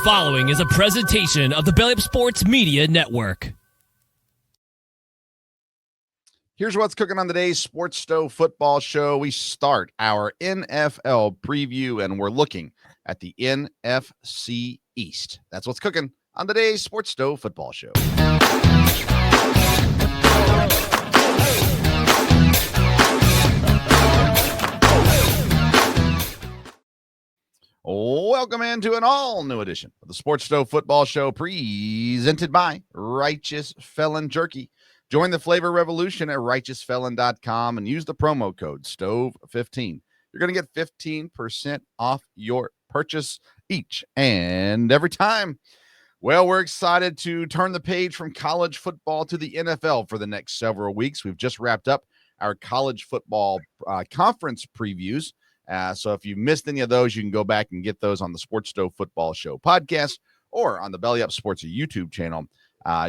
following is a presentation of the Belly Up Sports Media Network. Here's what's cooking on today's Sports Stove Football Show. We start our NFL preview, and we're looking at the NFC East. That's what's cooking on today's Sports Stove Football Show. Welcome into an all-new edition of the Sports Stove Football Show, presented by Righteous Felon Jerky. Join the flavor revolution at righteousfelon.com and use the promo code STOVE15. You're going to get 15% off your purchase each and every time. Well, we're excited to turn the page from college football to the NFL for the next several weeks. We've just wrapped up our college football conference previews. So if you missed any of those, you can go back and get those on the Sports Stove Football Show podcast or on the Belly Up Sports YouTube channel.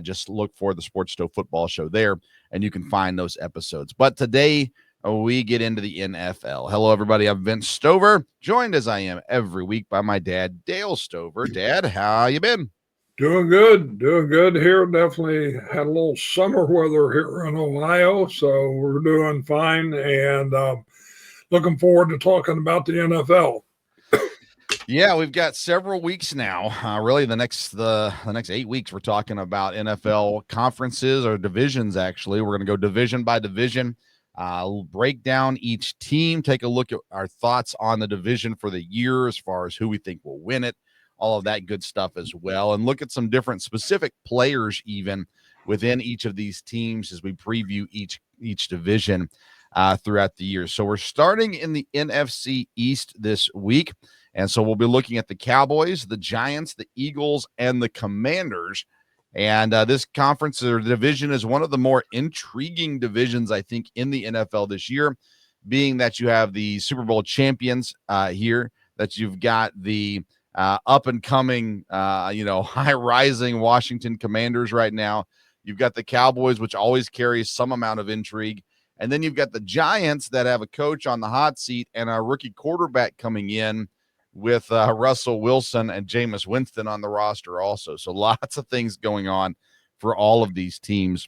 Just look for the Sports Stove Football Show there, and you can find those episodes. But today, we get into the NFL. Hello, everybody. I'm Vince Stover, joined as I am every week by my dad, Dale Stover. Dad, how you been? Doing good here. Definitely had a little summer weather here in Ohio, so we're doing fine, and looking forward to talking about the NFL. Yeah, we've got several weeks now. Really, the next 8 weeks, we're talking about NFL conferences or divisions. Actually, we're going to go division by division, break down each team, take a look at our thoughts on the division for the year as far as who we think will win it, all of that good stuff as well, and look at some different specific players even within each of these teams as we preview each division throughout the year. So we're starting in the NFC East this week. And so we'll be looking at the Cowboys, the Giants, the Eagles, and the Commanders. And this conference or division is one of the more intriguing divisions, I think, in the NFL this year, being that you have the Super Bowl champions here, that you've got the up-and-coming, high-rising Washington Commanders right now. You've got the Cowboys, which always carries some amount of intrigue. And then you've got the Giants that have a coach on the hot seat and a rookie quarterback coming in with Russell Wilson and Jameis Winston on the roster also. So lots of things going on for all of these teams.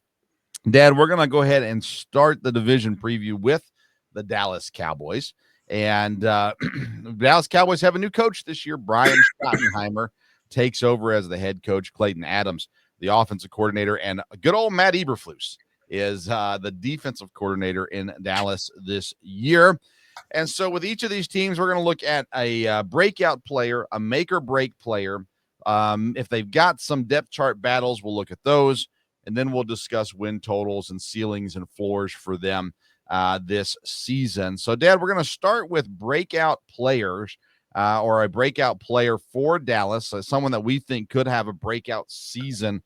Dad, we're going to go ahead and start the division preview with the Dallas Cowboys. And Dallas Cowboys have a new coach this year. Brian Schottenheimer takes over as the head coach. Clayton Adams, the offensive coordinator, and good old Matt Eberflus is the defensive coordinator in Dallas this year. And so with each of these teams, we're going to look at a breakout player, a make-or-break player. If they've got some depth chart battles, we'll look at those, and then we'll discuss win totals and ceilings and floors for them this season. So, Dad, we're going to start with breakout players or a breakout player for Dallas, someone that we think could have a breakout season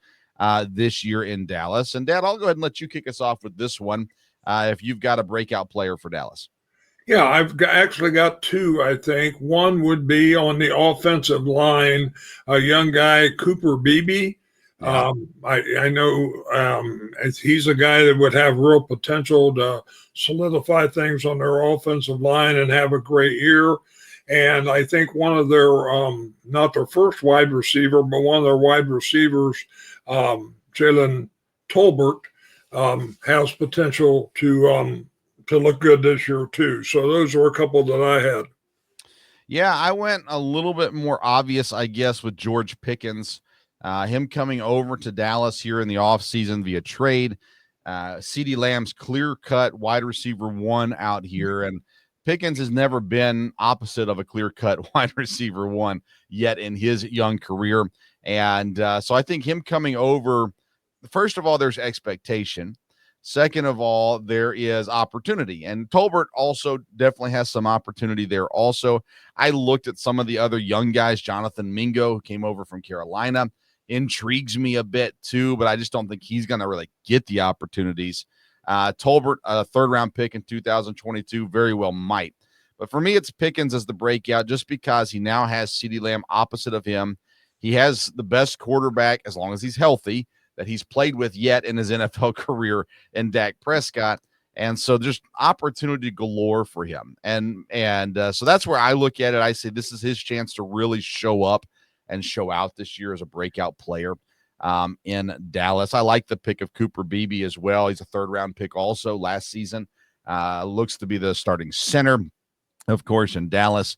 this year in Dallas. And, Dad, I'll go ahead and let you kick us off with this one if you've got a breakout player for Dallas. Yeah, I've actually got two, I think. One would be on the offensive line, a young guy, Cooper Beebe. Yeah. I know he's a guy that would have real potential to solidify things on their offensive line and have a great year. And I think one of their, not their first wide receiver, but one of their wide receivers, Jalen Tolbert, has potential to look good this year too. So those are a couple that I had. Yeah, I went a little bit more obvious, I guess, with George Pickens, him coming over to Dallas here in the offseason via trade. CeeDee Lamb's clear-cut wide receiver one out here, and Pickens has never been opposite of a clear-cut wide receiver one yet in his young career. And so I think him coming over, first of all, there's expectation. Second of all, there is opportunity. And Tolbert also definitely has some opportunity there also. I looked at some of the other young guys. Jonathan Mingo, who came over from Carolina, intrigues me a bit too, but I just don't think he's going to really get the opportunities. Tolbert, a third-round pick in 2022, very well might. But for me, it's Pickens as the breakout just because he now has CeeDee Lamb opposite of him. He has the best quarterback, as long as he's healthy, that he's played with yet in his NFL career in Dak Prescott. And so there's opportunity galore for him. And so that's where I look at it. I say this is his chance to really show up and show out this year as a breakout player in Dallas. I like the pick of Cooper Beebe as well. He's a 3rd-round pick also last season. Looks to be the starting center, of course, in Dallas.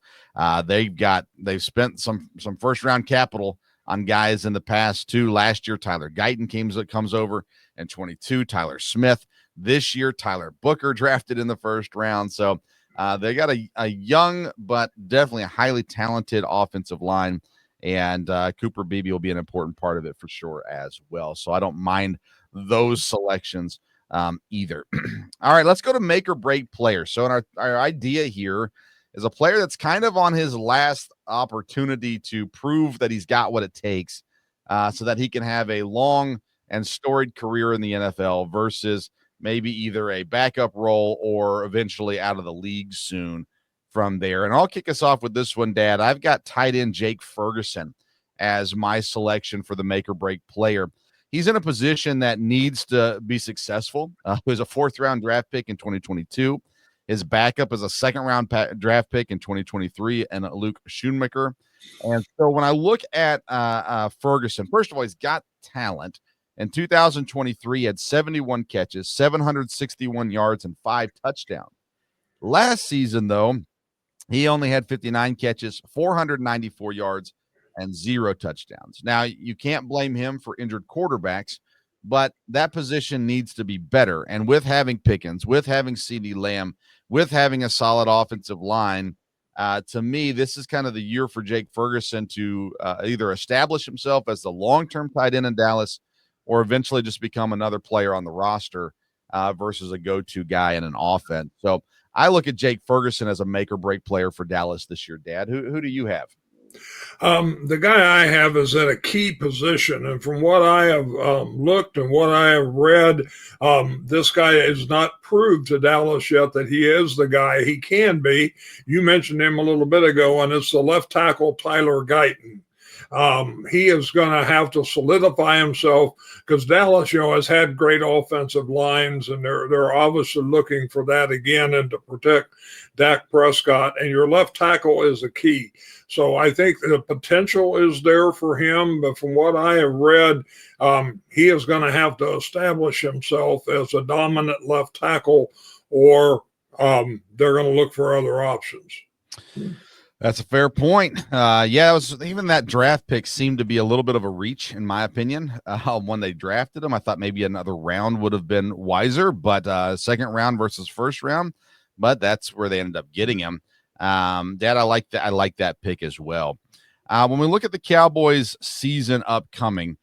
They've spent some first-round capital on guys in the past too. Last year, Tyler Guyton comes over in 22. Tyler Smith. This year, Tyler Booker drafted in the 1st round. So they got a young but definitely a highly talented offensive line, and Cooper Beebe will be an important part of it for sure as well. So I don't mind those selections either. All right, let's go to make or break players. So our idea here is a player that's kind of on his last opportunity to prove that he's got what it takes so that he can have a long and storied career in the NFL versus maybe either a backup role or eventually out of the league soon from there. And I'll kick us off with this one, Dad. I've got tight end Jake Ferguson as my selection for the make or break player. He's in a position that needs to be successful. He was a 4th-round draft pick in 2022. His backup is a 2nd-round draft pick in 2023, and Luke Schoonmaker. And so when I look at Ferguson, first of all, he's got talent. In 2023, he had 71 catches, 761 yards, and 5 touchdowns. Last season, though, he only had 59 catches, 494 yards, and 0 touchdowns. Now, you can't blame him for injured quarterbacks, but that position needs to be better. And with having Pickens, with having CeeDee Lamb, with having a solid offensive line, to me, this is kind of the year for Jake Ferguson to either establish himself as the long-term tight end in Dallas or eventually just become another player on the roster versus a go-to guy in an offense. So I look at Jake Ferguson as a make-or-break player for Dallas this year, Dad. Who do you have? The guy I have is at a key position, and from what I have looked and what I have read, this guy has not proved to Dallas yet that he is the guy he can be. You mentioned him a little bit ago, and it's the left tackle Tyler Guyton. He is going to have to solidify himself because Dallas, has had great offensive lines, and they're obviously looking for that again and to protect Dak Prescott. And your left tackle is a key. So I think the potential is there for him, but from what I have read, he is going to have to establish himself as a dominant left tackle, or they're going to look for other options. That's a fair point. Even that draft pick seemed to be a little bit of a reach, in my opinion. When they drafted him, I thought maybe another round would have been wiser, but 2nd round versus 1st round. But that's where they ended up getting him. Dad, I like that. I like that pick as well. When we look at the Cowboys season upcoming,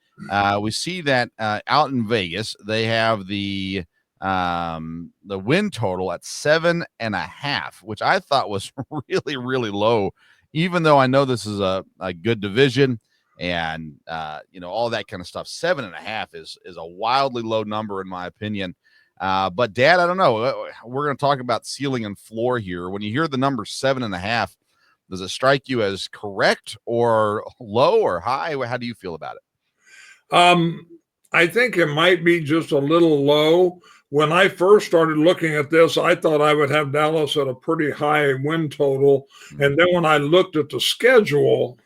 we see that out in Vegas, they have the win total at 7.5, which I thought was really, really low, even though I know this is a good division and, all that kind of stuff. 7.5 is a wildly low number in my opinion. But Dad, I don't know. We're going to talk about ceiling and floor here. When you hear the number 7.5, does it strike you as correct or low or high? How do you feel about it? I think it might be just a little low. When I first started looking at this, I thought I would have Dallas at a pretty high win total. And then when I looked at the schedule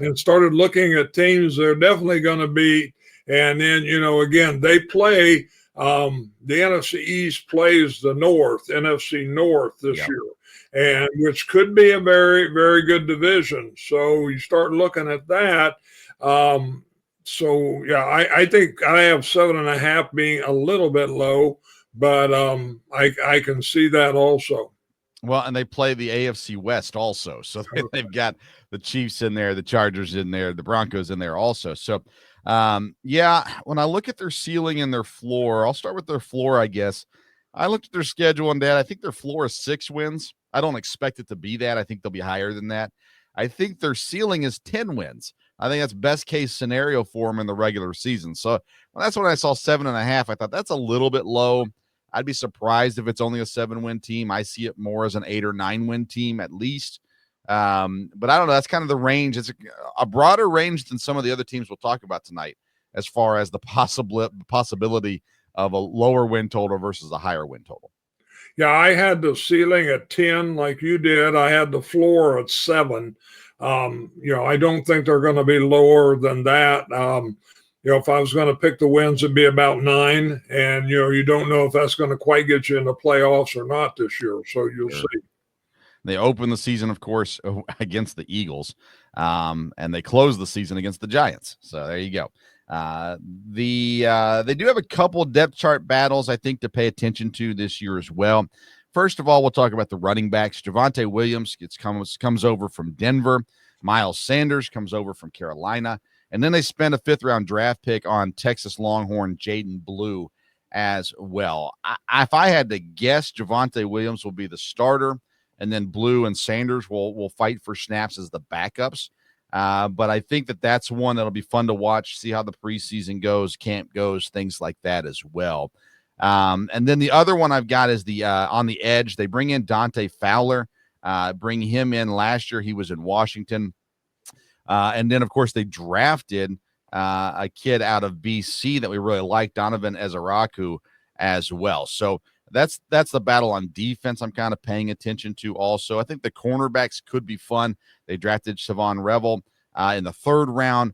and started looking at teams they're definitely going to beat, and then, again, they play the NFC East plays the NFC North this year, and which could be a very, very good division. So you start looking at that. I think I have 7.5 being a little bit low, but I can see that also. Well, and they play the AFC West also. So they've got the Chiefs in there, the Chargers in there, the Broncos in there also. So, when I look at their ceiling and their floor, I'll start with their floor, I guess. I looked at their schedule, and Dad, I think their floor is 6 wins. I don't expect it to be that. I think they'll be higher than that. I think their ceiling is 10 wins. I think that's best case scenario for them in the regular season. So that's when I saw 7.5. I thought that's a little bit low. I'd be surprised if it's only a 7-win team. I see it more as an 8 or 9-win team at least. But I don't know. That's kind of the range. It's a broader range than some of the other teams we'll talk about tonight as far as the possibility of a lower win total versus a higher win total. Yeah, I had the ceiling at 10 like you did. I had the floor at 7. I don't think they're going to be lower than that. If I was going to pick the wins, it'd be about 9. And, you don't know if that's going to quite get you in the playoffs or not this year. So you'll see. They open the season, of course, against the Eagles, and they close the season against the Giants. So there you go. They do have a couple depth chart battles, I think, to pay attention to this year as well. First of all, we'll talk about the running backs. Javonte Williams comes over from Denver. Miles Sanders comes over from Carolina. And then they spend a 5th-round draft pick on Texas Longhorn Jaden Blue as well. If I had to guess, Javonte Williams will be the starter, and then Blue and Sanders will fight for snaps as the backups. But I think that's one that'll be fun to watch, see how the preseason goes, camp goes, things like that as well. And then the other one I've got is the on the edge. They bring in Dante Fowler, bring him in last year. He was in Washington. And then, of course, they drafted a kid out of BC that we really like, Donovan Ezaraku, as well. So that's the battle on defense I'm kind of paying attention to also. I think the cornerbacks could be fun. They drafted Siobhan Revel in the 3rd round.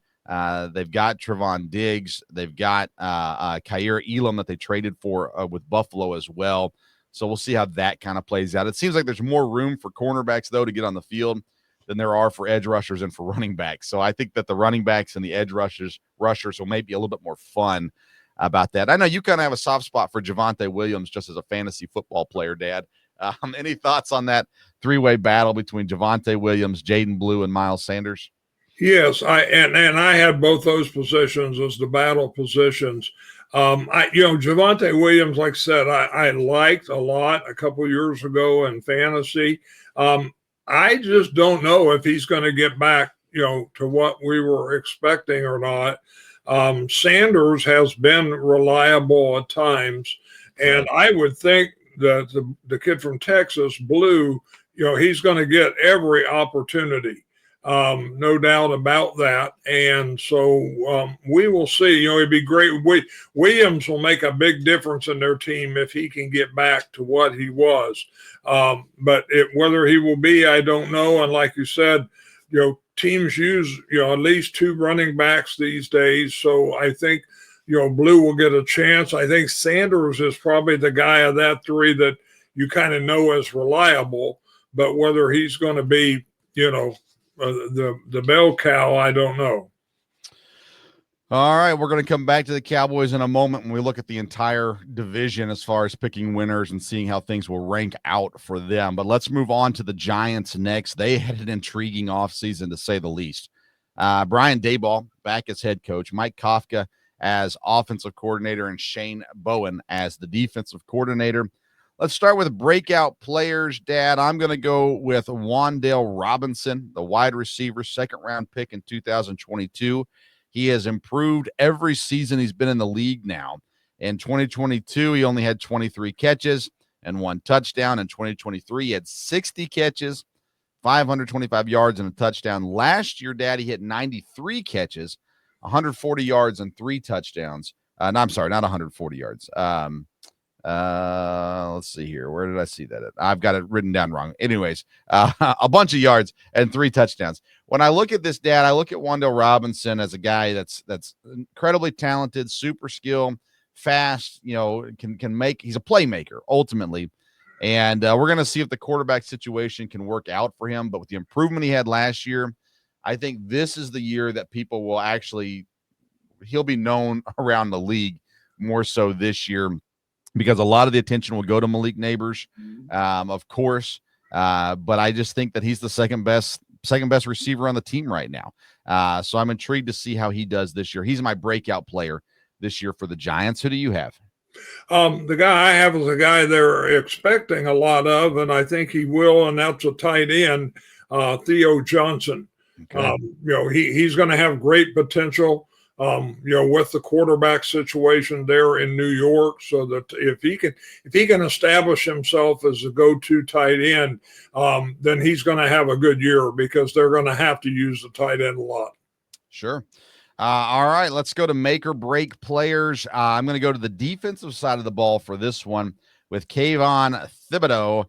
They've got Trevon Diggs. They've got Khair Elam that they traded for with Buffalo as well. So we'll see how that kind of plays out. It seems like there's more room for cornerbacks, though, to get on the field than there are for edge rushers and for running backs. So I think that the running backs and the edge rushers will maybe be a little bit more fun about that. I know you kind of have a soft spot for Javonte Williams just as a fantasy football player, Dad. Any thoughts on that 3-way battle between Javonte Williams, Jaden Blue, and Miles Sanders? Yes, I had both those positions as the battle positions. Javonte Williams, like I said, I liked a lot a couple years ago in fantasy. I just don't know if he's going to get back, to what we were expecting or not. Sanders has been reliable at times, and I would think that the kid from Texas, Blue, he's going to get every opportunity. No doubt about that. And so we will see. It'd be great. Williams will make a big difference in their team if he can get back to what he was. But whether he will be, I don't know. And like you said, teams use at least 2 running backs these days. So I think Blue will get a chance. I think Sanders is probably the guy of that 3 that you kind of know as reliable. But whether he's going to be the bell cow, I don't know. All right, we're going to come back to the Cowboys in a moment when we look at the entire division as far as picking winners and seeing how things will rank out for them. But let's move on to the Giants next. They had an intriguing offseason, to say the least. Brian Daboll back as head coach, Mike Kafka as offensive coordinator, and Shane Bowen as the defensive coordinator. Let's start with breakout players, Dad. I'm going to go with Wandale Robinson, the wide receiver, 2nd-round pick in 2022. He has improved every season he's been in the league now. In 2022, he only had 23 catches and 1 touchdown. In 2023, he had 60 catches, 525 yards, and a touchdown. Last year, Dad, he hit 93 catches, 140 yards, and 3 touchdowns. No, I'm sorry, not 140 yards. Let's see here. Where did I see that at? I've got it written down wrong. Anyways, a bunch of yards and 3 touchdowns. When I look at this, Dad, I look at Wandale Robinson as a guy that's incredibly talented, super skilled, fast, can make, he's a playmaker ultimately. And we're going to see if the quarterback situation can work out for him. But with the improvement he had last year, I think this is the year that people will he'll be known around the league more so this year, because a lot of the attention will go to Malik Neighbors, of course. But I just think that he's the second best receiver on the team right now. So I'm intrigued to see how he does this year. He's my breakout player this year for the Giants. Who do you have? The guy I have is a guy they're expecting a lot of, and I think he will, and that's a tight end, Theo Johnson. Okay. He's going to have great potential. With the quarterback situation there in New York, so that if he can establish himself as a go-to tight end, then he's going to have a good year, because they're going to have to use the tight end a lot. Sure. All right, let's go to make or break players. I'm going to go to the defensive side of the ball for this one with Kayvon Thibodeau,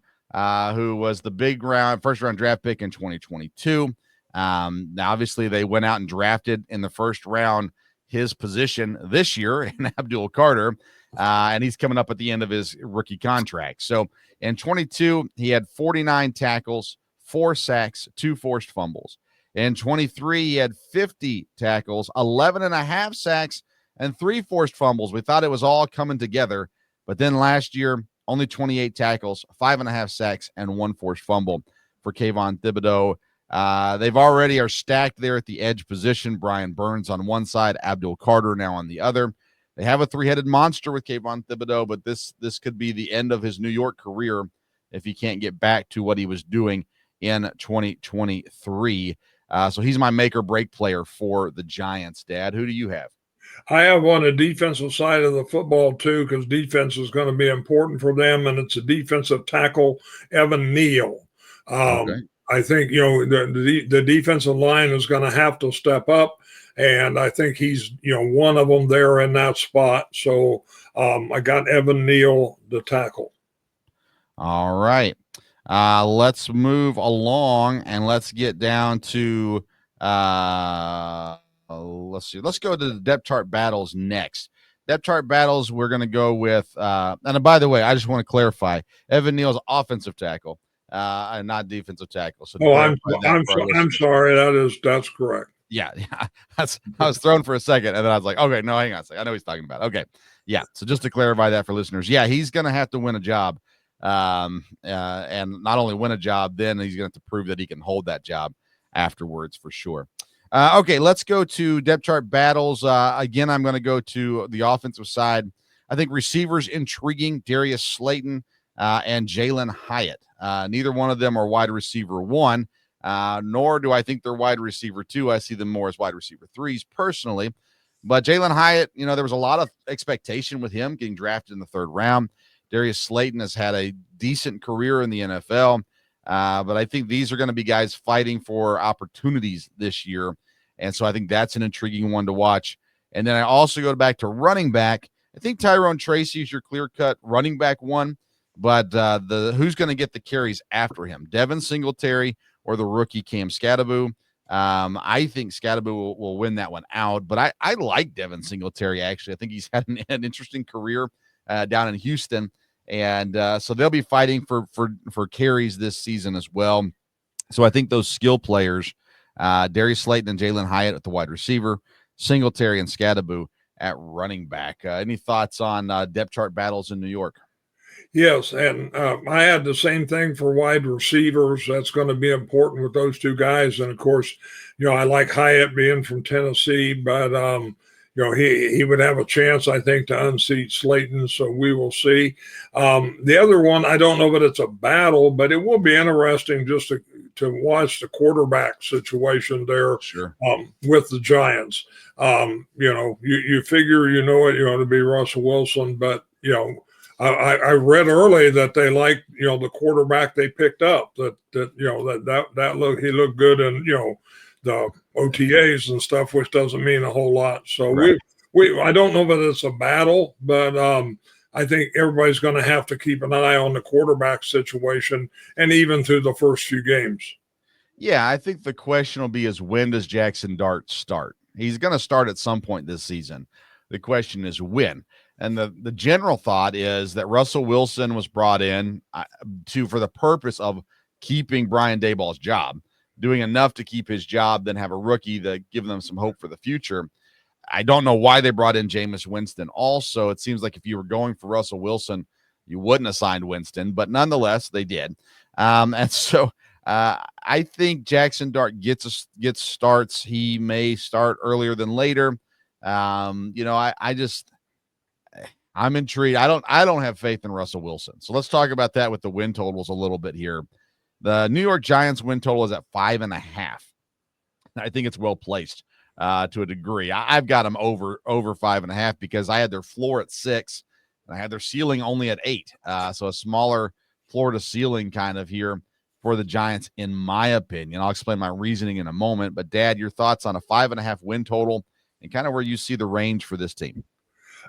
who was the first round draft pick in 2022. Now, obviously, they went out and drafted in the first round his position this year in Abdul Carter, and he's coming up at the end of his rookie contract. So in 22, he had 49 tackles, 4 sacks, 2 forced fumbles. In 23, he had 50 tackles, 11 and a half sacks, and 3 forced fumbles. We thought it was all coming together, but then last year, only 28 tackles, 5.5 sacks, and 1 forced fumble for Kayvon Thibodeau. They've already are stacked there at the edge position. Brian Burns on one side, Abdul Carter now on the other. They have a 3-headed monster with Kayvon Thibodeau, but this could be the end of his New York career if he can't get back to what he was doing in 2023. So he's my make or break player for the Giants. Dad, who do you have? I have on the defensive side of the football too, because defense is going to be important for them, and it's a defensive tackle, Evan Neal. Okay. I think the defensive line is going to have to step up, and I think he's one of them there in that spot. So I got Evan Neal, the tackle. All right. Let's move along and let's get down to let's see. Let's go to the depth chart battles next. Depth chart battles, we're going to go with and by the way, I just want to clarify, Evan Neal's offensive tackle and not defensive tackle. So I'm sorry, that's correct. Yeah. I was thrown for a second, and then I was like, okay, no, hang on a second. I know he's talking about. Okay. Yeah. So just to clarify that for listeners, yeah, he's going to have to win a job. And not only win a job, then he's going to have to prove that he can hold that job afterwards for sure. Okay, let's go to depth chart battles. Again, I'm going to go to the offensive side. I think receivers intriguing, Darius Slayton and Jalen Hyatt. Neither one of them are wide receiver 1, nor do I think they're wide receiver 2. I see them more as wide receiver 3s personally. But Jalen Hyatt, there was a lot of expectation with him getting drafted in the 3rd round. Darius Slayton has had a decent career in the NFL, but I think these are going to be guys fighting for opportunities this year. And so I think that's an intriguing one to watch. And then I also go back to running back. I think Tyrone Tracy is your clear-cut running back 1, but who's going to get the carries after him? Devin Singletary or the rookie Cam Thibodeau? I think Thibodeau will win that one out, but I like Devin Singletary, actually. I think he's had an interesting career down in Houston. And so they'll be fighting for carries this season as well. So I think those skill players, Darius Slayton and Jalen Hyatt at the wide receiver, Singletary and Thibodeau at running back. Any thoughts on depth chart battles in New York? Yes, and I had the same thing for wide receivers. That's going to be important with those two guys. And, of course, I like Hyatt being from Tennessee, but he would have a chance, I think, to unseat Slayton, so we will see. The other one, I don't know that it's a battle, but it will be interesting just to watch the quarterback situation there. Sure. With the Giants. You figure it ought to be Russell Wilson, but, I read early that they liked, the quarterback they picked up, that he looked good in, the OTAs and stuff, which doesn't mean a whole lot. So right. I don't know that it's a battle, but I think everybody's going to have to keep an eye on the quarterback situation, and even through the first few games. Yeah, I think the question will be when does Jackson Dart start? He's going to start at some point this season. The question is when. And the general thought is that Russell Wilson was brought in for the purpose of keeping Brian Daboll's job, doing enough to keep his job, then have a rookie that give them some hope for the future. I don't know why they brought in Jameis Winston. Also, it seems like if you were going for Russell Wilson, you wouldn't have signed Winston, but nonetheless, they did. And so I think Jackson Dart gets starts. He may start earlier than later. I'm intrigued. I don't have faith in Russell Wilson. So let's talk about that with the win totals a little bit here. The New York Giants win total is at 5.5. I think it's well placed to a degree. I've got them over 5.5 because I had their floor at 6 and I had their ceiling only at 8. So a smaller floor to ceiling kind of here for the Giants, in my opinion. I'll explain my reasoning in a moment. But Dad, your thoughts on a 5.5 win total and kind of where you see the range for this team?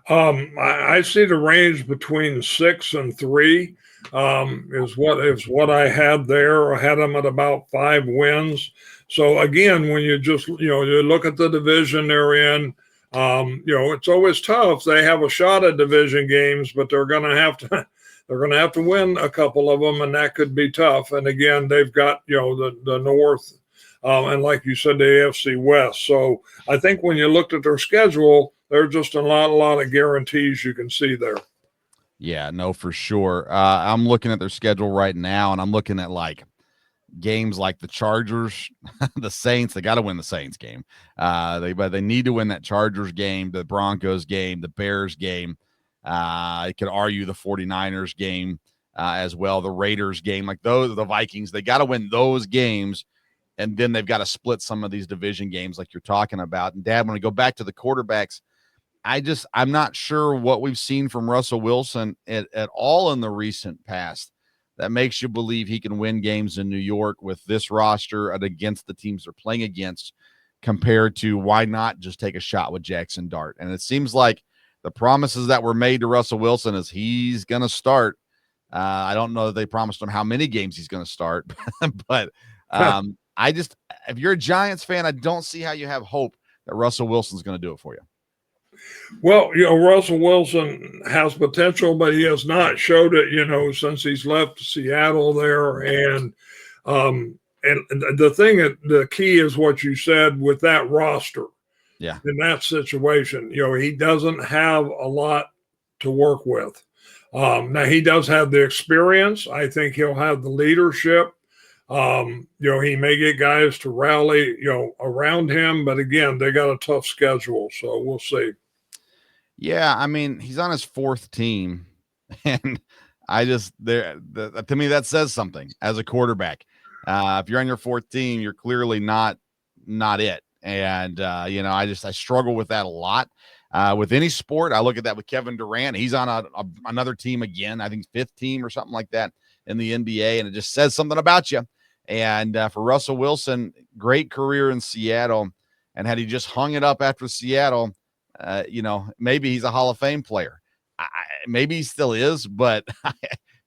I see the range between 6 and 3. is what I had there. I had them at about 5 wins. So again, when you just you look at the division they're in, it's always tough. They have a shot at division games, but they're going to have to win a couple of them, and that could be tough. And again, they've got the North, and like you said, the AFC West. So I think when you looked at their schedule, there's just a lot of guarantees you can see there. Yeah, no, for sure. I'm looking at their schedule right now, and I'm looking at like games like the Chargers, the Saints. They got to win the Saints game. But they need to win that Chargers game, the Broncos game, the Bears game. I could argue the 49ers game as well, the Raiders game, like those, the Vikings. They got to win those games, and then they've got to split some of these division games like you're talking about. And Dad, when we go back to the quarterbacks, I'm not sure what we've seen from Russell Wilson at all in the recent past that makes you believe he can win games in New York with this roster and against the teams they're playing against, compared to why not just take a shot with Jackson Dart. And it seems like the promises that were made to Russell Wilson is he's going to start. I don't know that they promised him how many games he's going to start, but if you're a Giants fan, I don't see how you have hope that Russell Wilson's going to do it for you. Well, Russell Wilson has potential, but he has not showed it, since he's left Seattle there. And the key is what you said with that roster. Yeah. In that situation, he doesn't have a lot to work with. Now he does have the experience. I think he'll have the leadership. He may get guys to rally, around him, but again, they got a tough schedule, so we'll see. Yeah, I mean, he's on his 4th team, and to me, that says something as a quarterback. If you're on your 4th team, you're clearly not it. And, I struggle with that a lot. With any sport, I look at that with Kevin Durant. He's on another team again, I think 5th team or something like that in the NBA, and it just says something about you. And for Russell Wilson, great career in Seattle, and had he just hung it up after Seattle, maybe he's a Hall of Fame player. Maybe he still is, but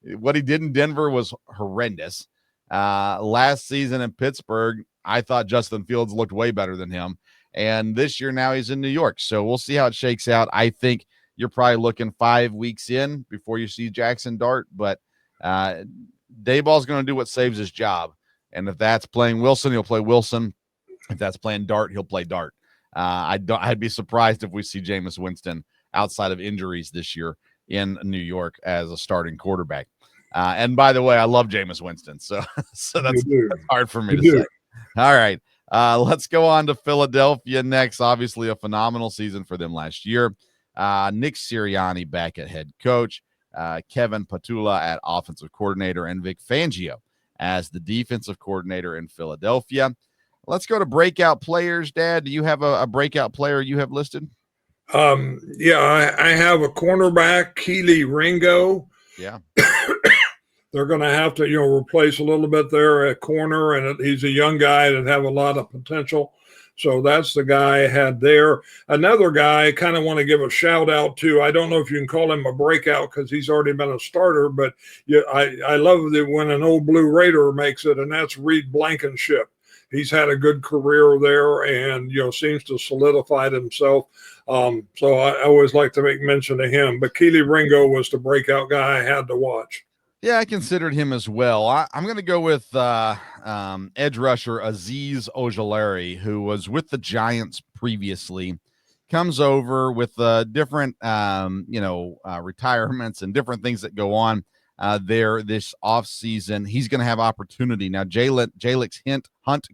what he did in Denver was horrendous. Last season in Pittsburgh, I thought Justin Fields looked way better than him. And this year now he's in New York. So we'll see how it shakes out. I think you're probably looking 5 weeks in before you see Jackson Dart, but Dayball's going to do what saves his job. And if that's playing Wilson, he'll play Wilson. If that's playing Dart, he'll play Dart. I'd be surprised if we see Jameis Winston outside of injuries this year in New York as a starting quarterback. And by the way, I love Jameis Winston. So that's hard for me to say. All right. Let's go on to Philadelphia next. Obviously a phenomenal season for them last year. Nick Sirianni back at head coach, Kevin Patula at offensive coordinator, and Vic Fangio as the defensive coordinator in Philadelphia. Let's go to breakout players. Dad, do you have a breakout player you have listed? I have a cornerback, Keely Ringo. Yeah. They're going to have to, replace a little bit there at corner, and he's a young guy that have a lot of potential. So that's the guy I had there. Another guy I kind of want to give a shout out to. I don't know if you can call him a breakout because he's already been a starter, but I love it when an old Blue Raider makes it, and that's Reed Blankenship. He's had a good career there and, seems to solidify himself. So I always like to make mention of him. But Keely Ringo was the breakout guy I had to watch. Yeah, I considered him as well. I'm going to go with edge rusher Azeez Ojulari, who was with the Giants previously, comes over with different, retirements and different things that go on there this offseason. He's going to have opportunity. Now, Jalix Hunt,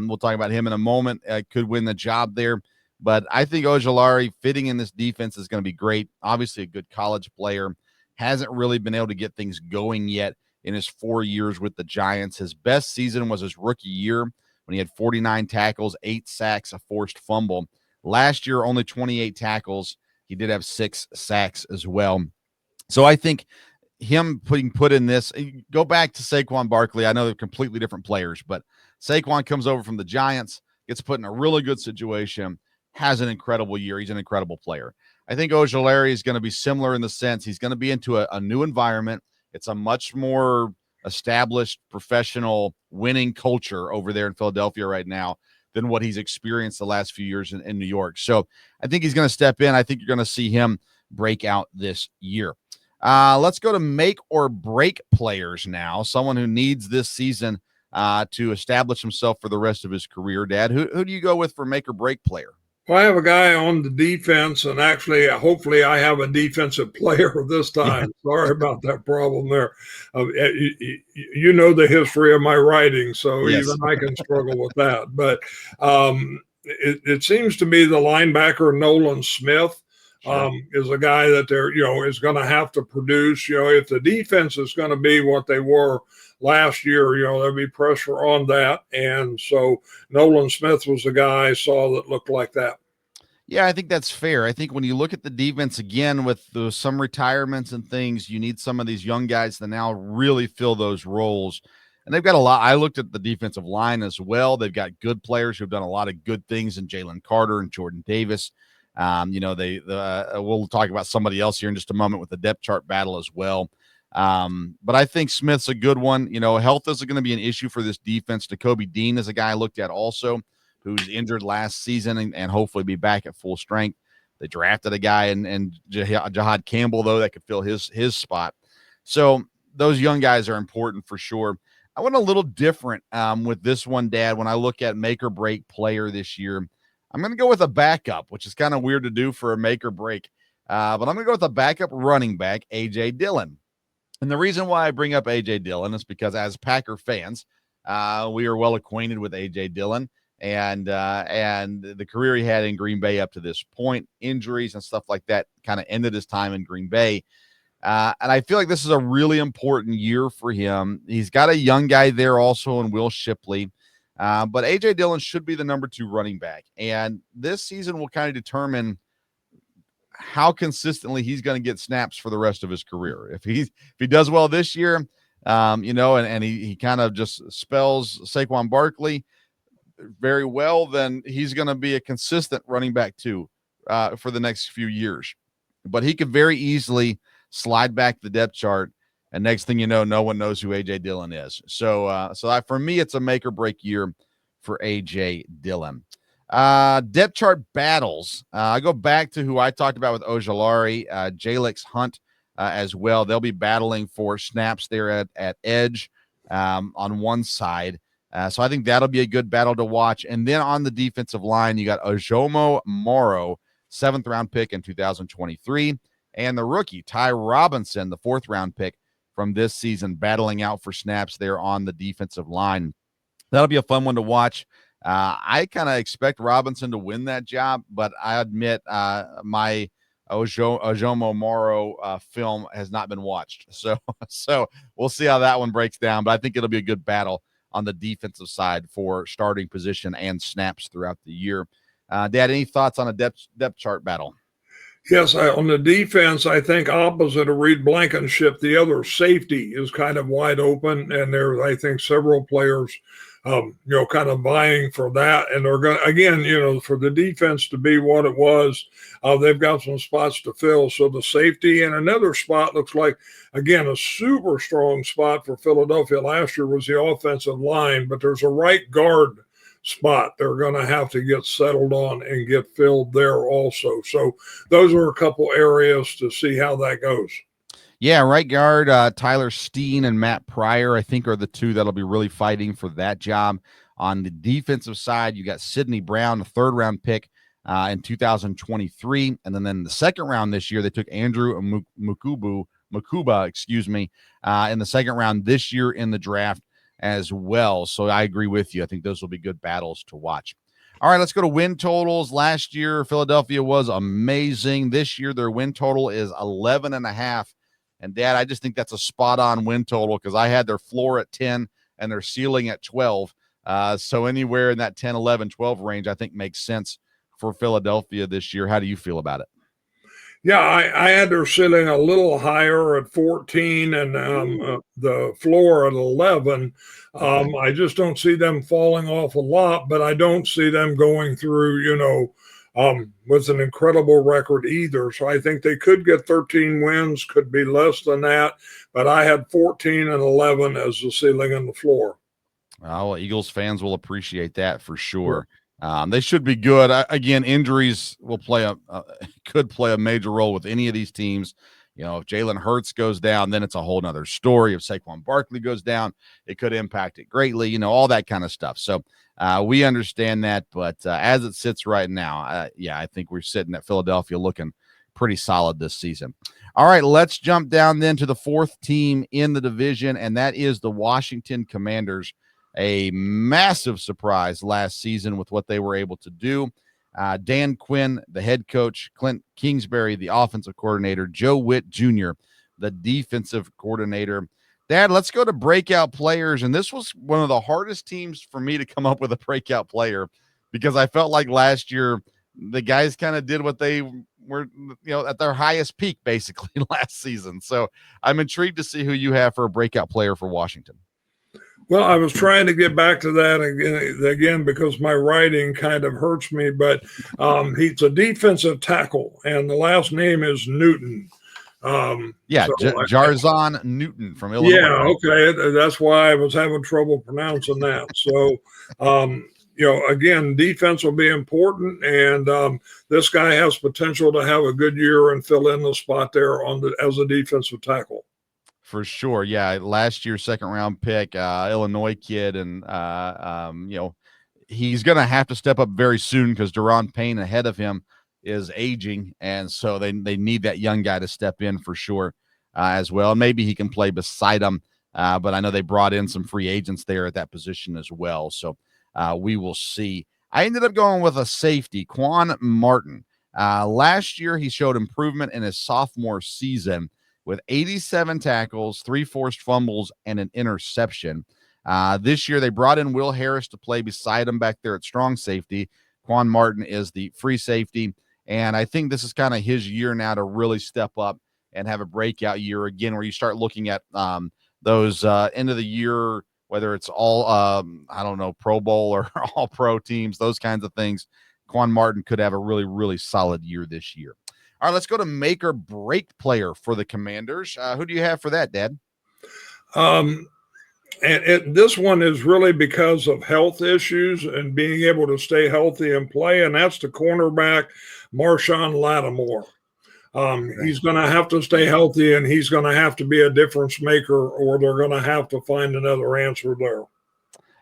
we'll talk about him in a moment, could win the job there. But I think Ojulari fitting in this defense is going to be great. Obviously a good college player. Hasn't really been able to get things going yet in his 4 years with the Giants. His best season was his rookie year when he had 49 tackles, 8 sacks, a forced fumble. Last year, only 28 tackles. He did have 6 sacks as well. So I think him put in this, go back to Saquon Barkley. I know they're completely different players, but Saquon comes over from the Giants, gets put in a really good situation, has an incredible year. He's an incredible player. I think Ojulari is going to be similar in the sense he's going to be into a new environment. It's a much more established professional winning culture over there in Philadelphia right now than what he's experienced the last few years in New York. So I think he's going to step in. I think you're going to see him break out this year. Let's go to make or break players now. Someone who needs this season to establish himself for the rest of his career. Dad, who do you go with for make or break player? Well, I have a guy on the defense, and actually, hopefully, I have a defensive player this time. Sorry about that problem there. You know the history of my writing, so Yes. even I can struggle with that. But it seems to me the linebacker Nolan Smith is a guy that is going to have to produce. If the defense is going to be what they were last year, there'll be pressure on that. And so Nolan Smith was the guy I saw that looked like that. Yeah, I think that's fair. I think when you look at the defense again with some retirements and things, you need some of these young guys to now really fill those roles. And they've got a lot. I looked at the defensive line as well. They've got good players who've done a lot of good things in Jalen Carter and Jordan Davis. We'll talk about somebody else here in just a moment with the depth chart battle as well. But I think Smith's a good one. Health is going to be an issue for this defense. Nakobe Dean is a guy I looked at also who's injured last season and hopefully be back at full strength. They drafted a guy and Jahad Campbell, though, that could fill his spot. So those young guys are important for sure. I went a little different with this one, Dad. When I look at make or break player this year, I'm going to go with a backup, which is kind of weird to do for a make or break. But I'm going to go with a backup running back, A.J. Dillon. And the reason why I bring up A.J. Dillon is because as Packer fans, we are well acquainted with A.J. Dillon and the career he had in Green Bay up to this point. Injuries and stuff like that kind of ended his time in Green Bay. And I feel like this is a really important year for him. He's got a young guy there also in Will Shipley. But A.J. Dillon should be the number 2 running back. And this season will kind of determine how consistently he's going to get snaps for the rest of his career. If he does well this year, and he kind of just spells Saquon Barkley very well, then he's going to be a consistent running back too for the next few years. But he could very easily slide back the depth chart, and next thing you know, no one knows who A.J. Dillon is. So for me, it's a make or break year for A.J. Dillon. Depth chart battles. I go back to who I talked about with Ojulari, Jalix Hunt as well. They'll be battling for snaps there at edge on one side. So I think that'll be a good battle to watch. And then on the defensive line, you got Ojomo Moro, 7th round pick in 2023, and the rookie Ty Robinson, the 4th round pick from this season, battling out for snaps there on the defensive line. That'll be a fun one to watch. I kind of expect Robinson to win that job, but I admit my Ojomo Moro film has not been watched. So we'll see how that one breaks down, but I think it'll be a good battle on the defensive side for starting position and snaps throughout the year. Dad, any thoughts on a depth chart battle? Yes, on the defense, I think opposite of Reed Blankenship, the other safety is kind of wide open, and there's, I think, several players, kind of vying for that. And they're going to, again, for the defense to be what it was, they've got some spots to fill. So the safety and another spot looks like, again, a super strong spot for Philadelphia last year was the offensive line, but there's a right guard spot they're going to have to get settled on and get filled there also. So those are a couple areas to see how that goes. Yeah, right guard Tyler Steen and Matt Pryor, I think, are the two that'll be really fighting for that job. On the defensive side, you got Sidney Brown, a 3rd round pick in 2023, and then in the 2nd round this year, they took Andrew Mukuba, in the 2nd round this year in the draft as well. So I agree with you. I think those will be good battles to watch. All right, let's go to win totals. Last year, Philadelphia was amazing. This year, their win total is 11.5. And Dad, I just think that's a spot on win total because I had their floor at 10 and their ceiling at 12. So anywhere in that 10, 11, 12 range, I think makes sense for Philadelphia this year. How do you feel about it? Yeah, I had their ceiling a little higher at 14 and the floor at 11. I just don't see them falling off a lot, but I don't see them going through, with an incredible record either. So I think they could get 13 wins, could be less than that. But I had 14 and 11 as the ceiling and the floor. Well, Eagles fans will appreciate that for sure. They should be good. Again, injuries will could play a major role with any of these teams. If Jalen Hurts goes down, then it's a whole nother story. If Saquon Barkley goes down, it could impact it greatly, all that kind of stuff. So we understand that. But as it sits right now, I think we're sitting at Philadelphia looking pretty solid this season. All right, let's jump down then to the fourth team in the division, and that is the Washington Commanders. A massive surprise last season with what they were able to do. Dan Quinn, the head coach, Clint Kingsbury, the offensive coordinator, Joe Witt Jr., the defensive coordinator. Dad, let's go to breakout players. And this was one of the hardest teams for me to come up with a breakout player because I felt like last year the guys kind of did what they were, at their highest peak basically last season. So I'm intrigued to see who you have for a breakout player for Washington. Well, I was trying to get back to that again because my writing kind of hurts me, but he's a defensive tackle, and the last name is Newton. Jarzon Newton from Illinois. Yeah, okay. That's why I was having trouble pronouncing that. So, again, defense will be important, and this guy has potential to have a good year and fill in the spot there as a defensive tackle. For sure. Yeah. Last year's second round pick, Illinois kid. And, he's going to have to step up very soon because Daron Payne ahead of him is aging. And so they need that young guy to step in for sure as well. And maybe he can play beside him. But I know they brought in some free agents there at that position as well. So we will see. I ended up going with a safety, Quan Martin. Last year, he showed improvement in his sophomore season with 87 tackles, 3 forced fumbles, and an interception. This year, they brought in Will Harris to play beside him back there at strong safety. Quan Martin is the free safety, and I think this is kind of his year now to really step up and have a breakout year again where you start looking at those end of the year, whether it's all, Pro Bowl or all pro teams, those kinds of things. Quan Martin could have a really, really solid year this year. All right, let's go to make or break player for the Commanders. Who do you have for that, Dad? And this one is really because of health issues and being able to stay healthy and play, and that's the cornerback, Marshawn Lattimore. He's going to have to stay healthy, and he's going to have to be a difference maker, or they're going to have to find another answer there.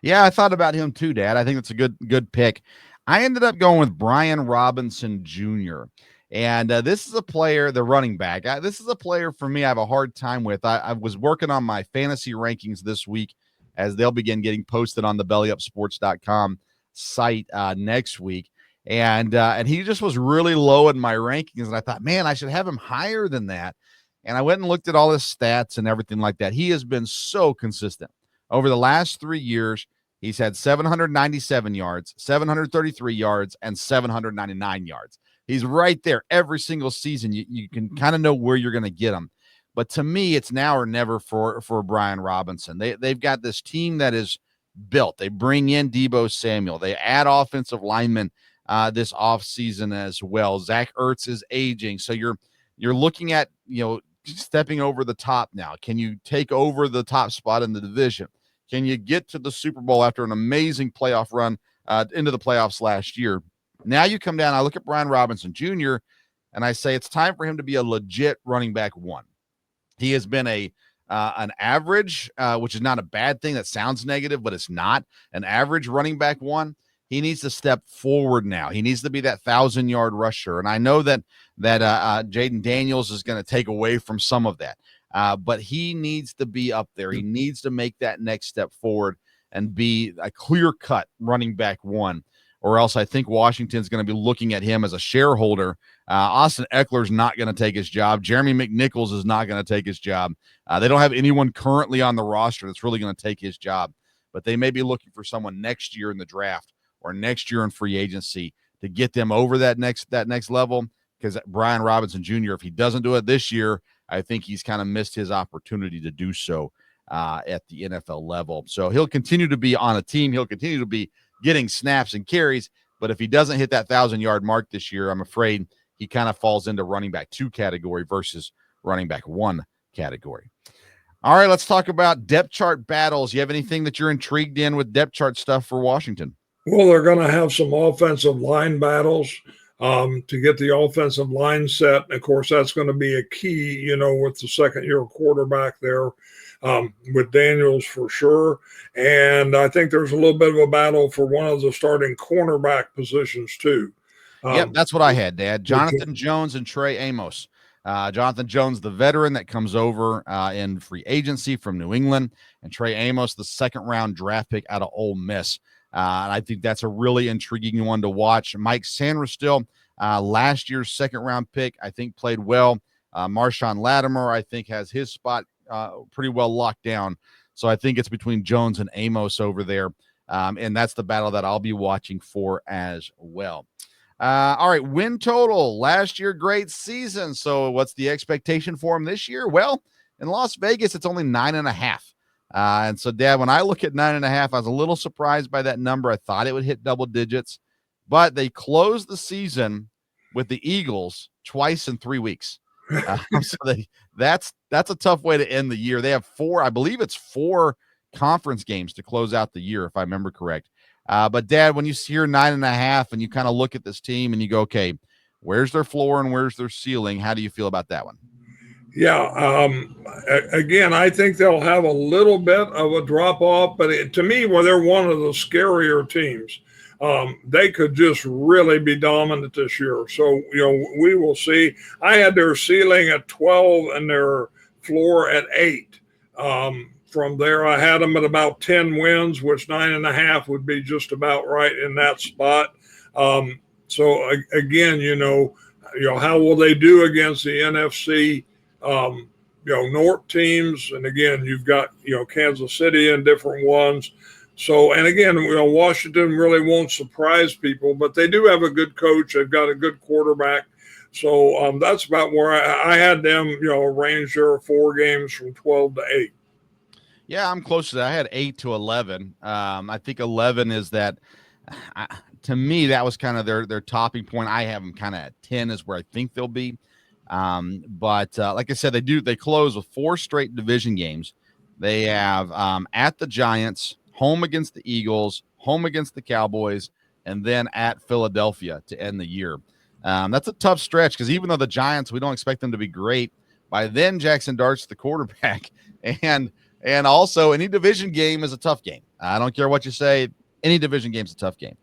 Yeah, I thought about him too, Dad. I think it's a good pick. I ended up going with Brian Robinson Jr., and this is a player, the running back. This is a player for me I have a hard time with. I was working on my fantasy rankings this week as they'll begin getting posted on the bellyupsports.com site next week. And he just was really low in my rankings. And I thought, man, I should have him higher than that. And I went and looked at all his stats and everything like that. He has been so consistent. Over the last 3 years, he's had 797 yards, 733 yards, and 799 yards. He's right there every single season. You can kind of know where you're going to get him. But to me, it's now or never for Brian Robinson. They've got this team that is built. They bring in Deebo Samuel. They add offensive linemen this offseason as well. Zach Ertz is aging. So you're looking at, stepping over the top now. Can you take over the top spot in the division? Can you get to the Super Bowl after an amazing playoff run into the playoffs last year? Now you come down, I look at Brian Robinson Jr., and I say it's time for him to be a legit running back one. He has been an average, which is not a bad thing. That sounds negative, but it's not. An average running back one. He needs to step forward now. He needs to be that 1,000-yard rusher. And I know that Jaden Daniels is going to take away from some of that. But he needs to be up there. He needs to make that next step forward and be a clear-cut running back one. Or else I think Washington's going to be looking at him as a shareholder. Austin Eckler's not going to take his job. Jeremy McNichols is not going to take his job. They don't have anyone currently on the roster that's really going to take his job. But they may be looking for someone next year in the draft or next year in free agency to get them over that next level. Because Brian Robinson Jr., if he doesn't do it this year, I think he's kind of missed his opportunity to do so at the NFL level. So he'll continue to be on a team. He'll continue to be getting snaps and carries, But if he doesn't hit that 1,000-yard mark this year, I'm afraid he kind of falls into running back 2 category versus running back 1 category. All right, let's talk about depth chart battles. You have anything that you're intrigued in with depth chart stuff for Washington? Well, they're going to have some offensive line battles to get the offensive line set. And of course, that's going to be a key, with the second-year quarterback there, with Daniels for sure. And I think there's a little bit of a battle for one of the starting cornerback positions too. Yep, that's what I had, Dad. Jonathan Jones and Trey Amos. Jonathan Jones, the veteran that comes over in free agency from New England, and Trey Amos, the second-round draft pick out of Ole Miss. And I think that's a really intriguing one to watch. Mike Sanderstill, last year's second-round pick, I think played well. Marshawn Lattimore, I think, has his spot pretty well locked down. So I think it's between Jones and Amos over there. And that's the battle that I'll be watching for as well. All right, win total. Last year, great season. So what's the expectation for him this year? Well, in Las Vegas, it's only 9.5. And so, Dad, when I look at 9.5, I was a little surprised by that number. I thought it would hit double digits, but they closed the season with the Eagles twice in 3 weeks. So that's a tough way to end the year. They have 4 conference games to close out the year, if I remember correct. But Dad, when you hear 9.5 and you kind of look at this team and you go, okay, where's their floor and where's their ceiling? How do you feel about that one? Yeah. Again, I think they'll have a little bit of a drop off, but to me, they're one of the scarier teams. They could just really be dominant this year. So, we will see. I had their ceiling at 12 and their floor at 8. From there, I had them at about 10 wins, which 9.5 would be just about right in that spot. So again, how will they do against the NFC, North teams? And again, you've got, Kansas City and different ones. So, and again, Washington really won't surprise people, but they do have a good coach. They've got a good quarterback. So that's about where I had them, arrange their 4 games from 12 to 8. Yeah, I'm close to that. I had 8 to 11. I think 11 is that, to me, that was kind of their topping point. I have them kind of at 10 is where I think they'll be. But like I said, they close with 4 straight division games. They have at the Giants, home against the Eagles, home against the Cowboys, and then at Philadelphia to end the year. That's a tough stretch because even though the Giants, we don't expect them to be great, by then Jackson Dart's the quarterback. And also, any division game is a tough game. I don't care what you say. Any division game is a tough game.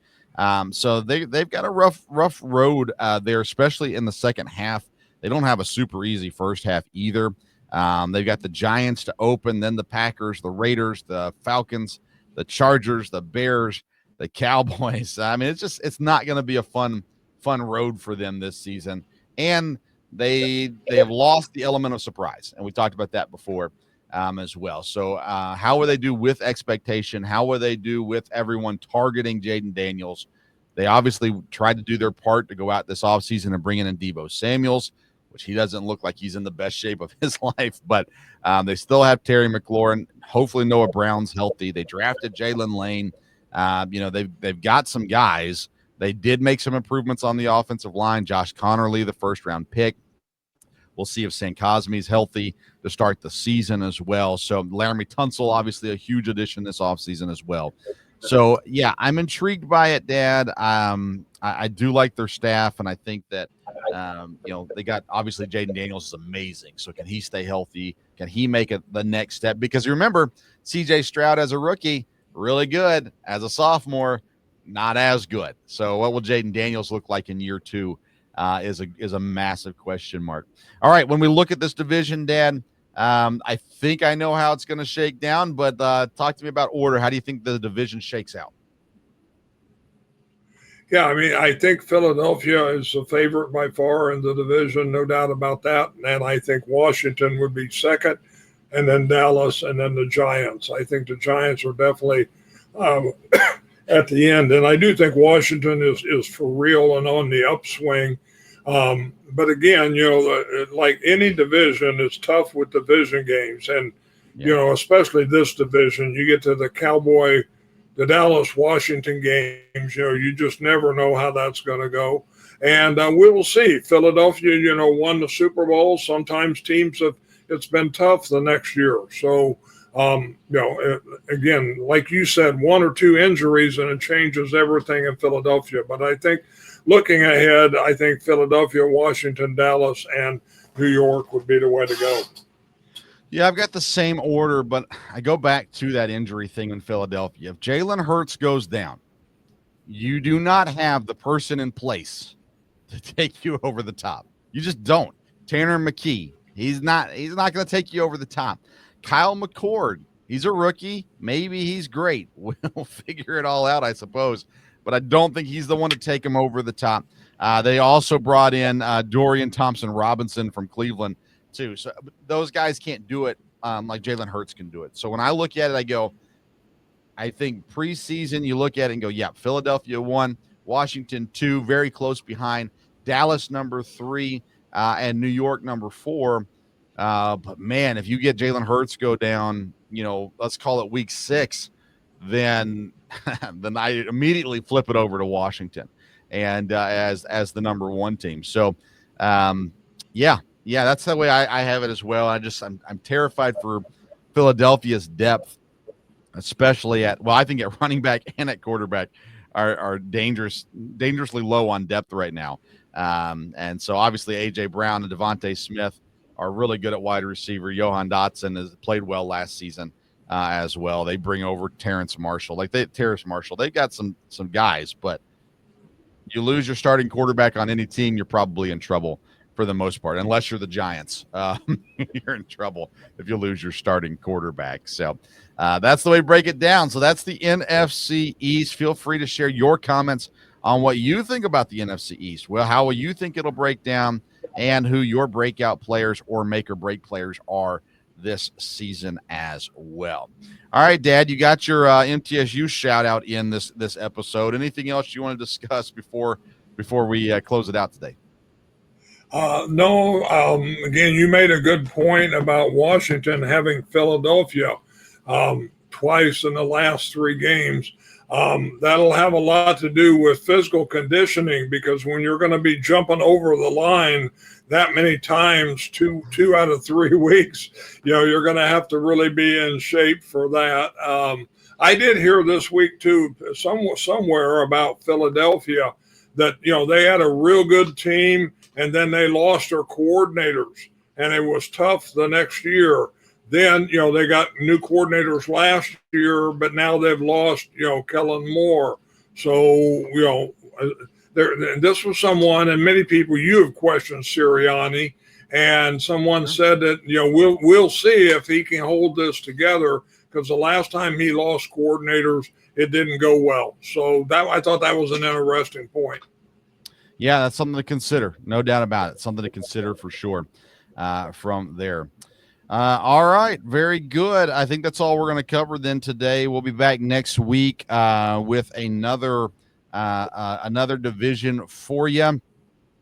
So they've got a rough road there, especially in the second half. They don't have a super easy first half either. They've got the Giants to open, then the Packers, the Raiders, the Falcons, the Chargers, the Bears, the Cowboys. I mean, it's not going to be a fun road for them this season. And they have lost the element of surprise, and we talked about that before. As well. So how will they do with expectation? How will they do with everyone targeting Jaden Daniels? They obviously tried to do their part to go out this offseason and bring in Deebo Samuels, which he doesn't look like he's in the best shape of his life. But they still have Terry McLaurin. Hopefully Noah Brown's healthy. They drafted Jalen Lane. They've got some guys. They did make some improvements on the offensive line. Josh Connerly, the first-round pick. We'll see if St. Cosme's healthy to start the season as well. So Laramie Tunsil, obviously a huge addition this offseason as well. So, yeah, I'm intrigued by it, Dad. I do like their staff, and I think that, they got obviously Jaden Daniels is amazing. So can he stay healthy? Can he make it the next step? Because remember, C.J. Stroud as a rookie, really good. As a sophomore, not as good. So what will Jaden Daniels look like in year 2? Is a massive question mark. All right, when we look at this division, Dad, I think I know how it's going to shake down, but talk to me about order. How do you think the division shakes out? Yeah, I mean, I think Philadelphia is the favorite by far in the division, no doubt about that. And I think Washington would be second, and then Dallas, and then the Giants. I think the Giants are definitely at the end. And I do think Washington is for real and on the upswing. But again, like any division, it's tough with division games. And, especially this division, you get to the Cowboy the Dallas-Washington games. You just never know how that's going to go. And we will see. Philadelphia, won the Super Bowl. Sometimes it's been tough the next year. So, again, like you said, one or two injuries and it changes everything in Philadelphia. But I think looking ahead, I think Philadelphia, Washington, Dallas, and New York would be the way to go. Yeah, I've got the same order, but I go back to that injury thing in Philadelphia. If Jalen Hurts goes down, you do not have the person in place to take you over the top. You just don't. Tanner McKee, he's not going to take you over the top. Kyle McCord, he's a rookie. Maybe he's great. We'll figure it all out, I suppose. But I don't think he's the one to take him over the top. They also brought in Dorian Thompson-Robinson from Cleveland, too. So those guys can't do it like Jalen Hurts can do it. So when I look at it, I go, I think preseason, you look at it and go, yeah, Philadelphia 1, Washington 2, very close behind, Dallas number 3, and New York number 4. But man, if you get Jalen Hurts go down, let's call it week 6, then I immediately flip it over to Washington and as the number 1 team. So yeah, that's the way I have it as well. I'm terrified for Philadelphia's depth, especially I think at running back and at quarterback are dangerously low on depth right now. And so obviously AJ Brown and Devontae Smith are really good at wide receiver. Johan Dotson has played well last season as well. They bring over Terrace Marshall. They've got some guys, but you lose your starting quarterback on any team, you're probably in trouble for the most part, unless you're the Giants. You're in trouble if you lose your starting quarterback. So that's the way to break it down. So that's the NFC East. Feel free to share your comments on what you think about the NFC East. Well, how will you think it'll break down and who your breakout players or make or break players are this season as well. All right, Dad, you got your MTSU shout out in this episode. Anything else you want to discuss before we close it out today? No. Again, you made a good point about Washington having Philadelphia twice in the last 3 games. That'll have a lot to do with physical conditioning, because when you're going to be jumping over the line that many times, two out of 3 weeks, you're going to have to really be in shape for that. I did hear this week too, somewhere about Philadelphia, that they had a real good team and then they lost their coordinators and it was tough the next year. Then, they got new coordinators last year, but now they've lost, Kellen Moore. So, this was someone, and many people, you have questioned Sirianni, and someone said that, we'll see if he can hold this together, because the last time he lost coordinators, it didn't go well. So I thought that was an interesting point. Yeah, that's something to consider. No doubt about it. Something to consider for sure from there. All right. Very good. I think that's all we're going to cover then today. We'll be back next week with another division for you.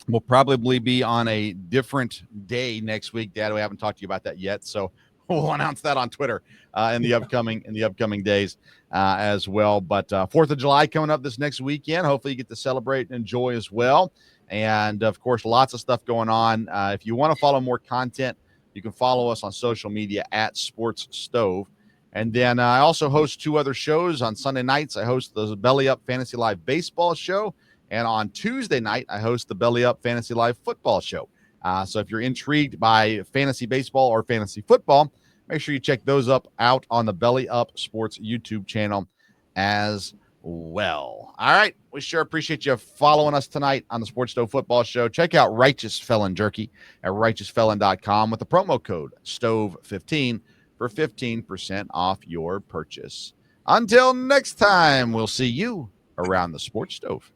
We'll probably be on a different day next week, Dad. We haven't talked to you about that yet, so we'll announce that on Twitter in the upcoming days as well. But 4th of July coming up this next weekend. Hopefully you get to celebrate and enjoy as well. And, of course, lots of stuff going on. If you want to follow more content, you can follow us on social media at Sports Stove. And then I also host 2 other shows. On Sunday nights, I host the Belly Up Fantasy Live Baseball Show. And on Tuesday night, I host the Belly Up Fantasy Live Football Show. So if you're intrigued by fantasy baseball or fantasy football, make sure you check those out on the Belly Up Sports YouTube channel as well. All right. We sure appreciate you following us tonight on the Sports Stove Football Show. Check out Righteous Felon Jerky at righteousfelon.com with the promo code STOVE15 for 15% off your purchase. Until next time, we'll see you around the Sports Stove.